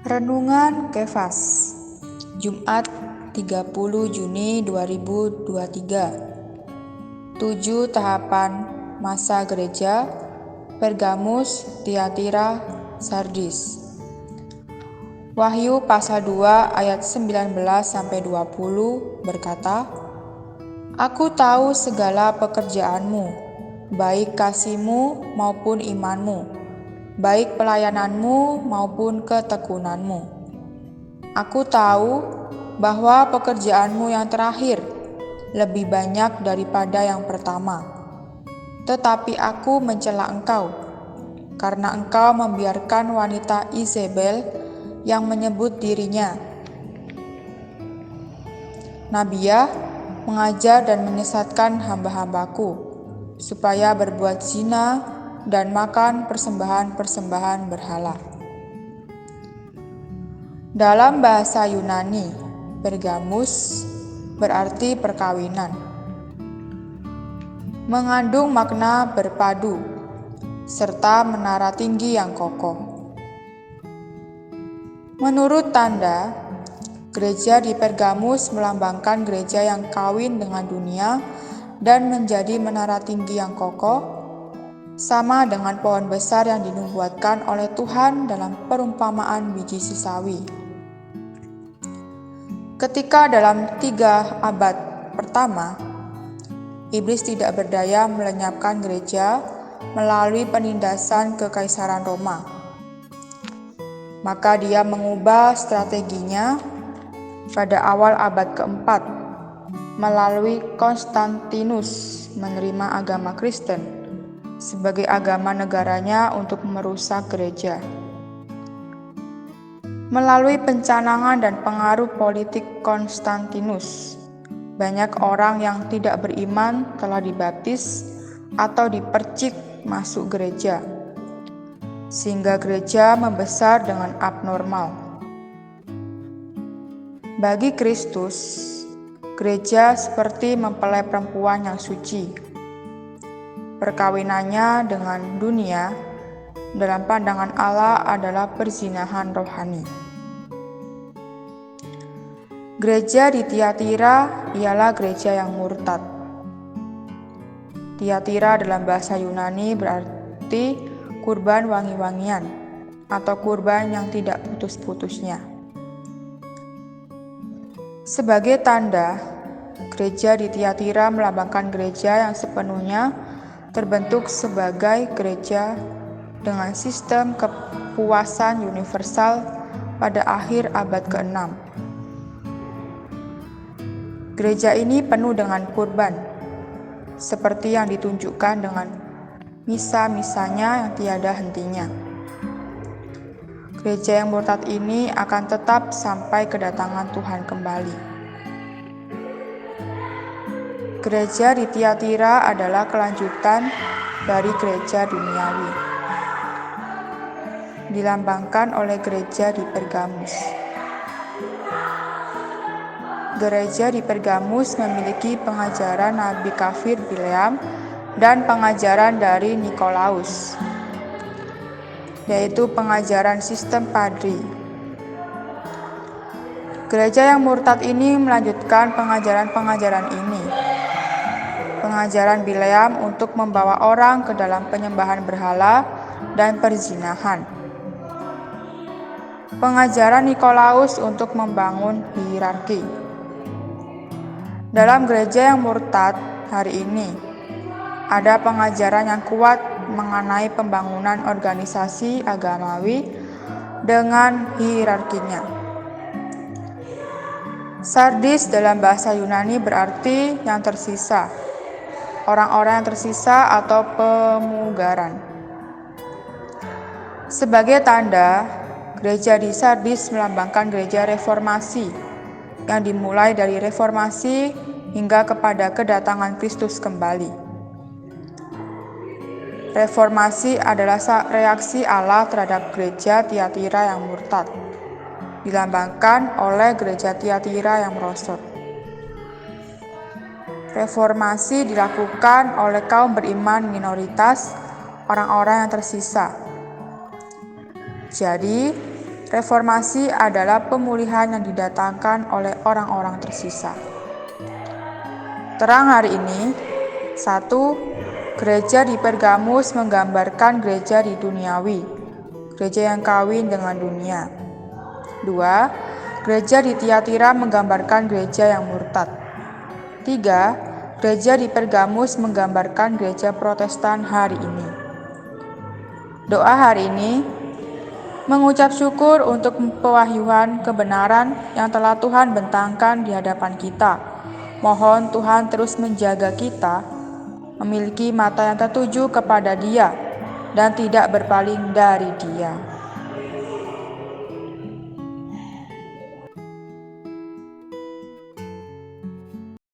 Renungan Kefas, Jumat 30 Juni 2023. 7 tahapan masa gereja, Pergamus, Tiatira, Sardis. Wahyu pasal 2 ayat 19-20 berkata, "Aku tahu segala pekerjaanmu, baik kasihmu maupun imanmu, baik pelayananmu maupun ketekunanmu. Aku tahu bahwa pekerjaanmu yang terakhir lebih banyak daripada yang pertama. Tetapi aku mencela engkau, karena engkau membiarkan wanita Izebel yang menyebut dirinya Nabiah mengajar dan menyesatkan hamba-hambaku, supaya berbuat zina dan makan persembahan-persembahan berhala." Dalam bahasa Yunani, Pergamus berarti perkawinan, mengandung makna berpadu, serta menara tinggi yang kokoh. Menurut tanda, gereja di Pergamus melambangkan gereja yang kawin dengan dunia dan menjadi menara tinggi yang kokoh, sama dengan pohon besar yang dinubuatkan oleh Tuhan dalam perumpamaan biji sesawi. Ketika dalam 3 abad pertama, iblis tidak berdaya melenyapkan gereja melalui penindasan kekaisaran Roma, maka dia mengubah strateginya pada awal abad keempat melalui Konstantinus menerima agama Kristen sebagai agama negaranya untuk merusak gereja. Melalui pencanangan dan pengaruh politik Konstantinus, banyak orang yang tidak beriman telah dibaptis atau dipercik masuk gereja, sehingga gereja membesar dengan abnormal. Bagi Kristus, gereja seperti mempelai perempuan yang suci. Perkawinannya dengan dunia dalam pandangan Allah adalah perzinahan rohani. Gereja di Tiatira ialah gereja yang murtad. Tiatira dalam bahasa Yunani berarti kurban wangi-wangian atau kurban yang tidak putus-putusnya. Sebagai tanda, gereja di Tiatira melambangkan gereja yang sepenuhnya terbentuk sebagai gereja dengan sistem kepuasan universal pada akhir abad ke-6. Gereja ini penuh dengan kurban, seperti yang ditunjukkan dengan misa-misanya yang tiada hentinya. Gereja yang murtad ini akan tetap sampai kedatangan Tuhan kembali. Gereja di Tiatira adalah kelanjutan dari gereja duniawi, dilambangkan oleh gereja di Pergamus. Gereja di Pergamus memiliki pengajaran Nabi kafir Bileam dan pengajaran dari Nikolaus, yaitu pengajaran sistem padri. Gereja yang murtad ini melanjutkan pengajaran-pengajaran ini. Pengajaran Bileam untuk membawa orang ke dalam penyembahan berhala dan perzinahan. Pengajaran Nikolaus untuk membangun hierarki. Dalam gereja yang murtad hari ini, ada pengajaran yang kuat mengenai pembangunan organisasi agamawi dengan hierarkinya. Sardis dalam bahasa Yunani berarti yang tersisa, orang-orang yang tersisa atau pemugaran. Sebagai tanda, gereja di Sardis melambangkan gereja reformasi yang dimulai dari reformasi hingga kepada kedatangan Kristus kembali. Reformasi adalah reaksi Allah terhadap gereja Tiatira yang murtad, dilambangkan oleh gereja Tiatira yang merosot. Reformasi dilakukan oleh kaum beriman minoritas, orang-orang yang tersisa. Jadi, Reformasi adalah pemulihan yang didatangkan oleh orang-orang tersisa. Terang hari ini, 1. Gereja di Pergamus menggambarkan gereja di duniawi, gereja yang kawin dengan dunia. 2. Gereja di Tiatira menggambarkan gereja yang murtad. 3. Gereja di Pergamus menggambarkan gereja Protestan hari ini. Doa hari ini mengucap syukur untuk pewahyuan kebenaran yang telah Tuhan bentangkan di hadapan kita. Mohon Tuhan terus menjaga kita, memiliki mata yang tertuju kepada Dia, dan tidak berpaling dari Dia.